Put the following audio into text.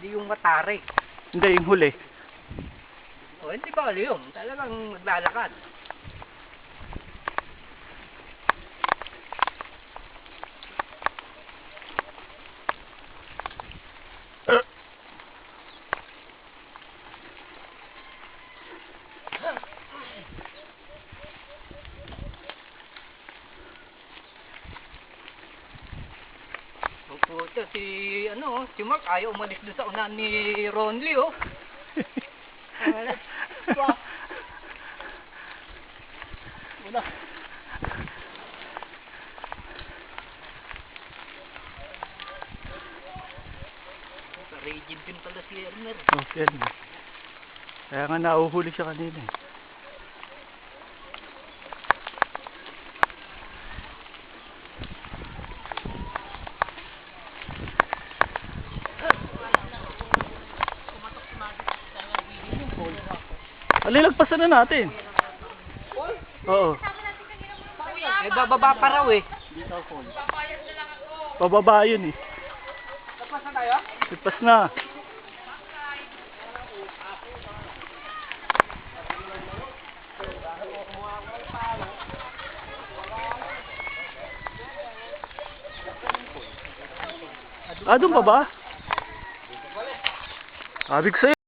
hindi yung matarik. Hindi, yung huli. O, hindi bawal yun. Talagang maglalakad. Opo, si Mark ayaw umalis doon sa unahan ni Ronly, oh. Wala. Rigid din pala si Elmer. Okay. Kaya nga nauhuli siya kanina eh. Alilagpasan na natin. Oo. Eh, bababa pa raw eh. Pababa yun eh. Tapos na tayo? Lipas na. Ah, doon pa ba? Sabi ko sa'yo.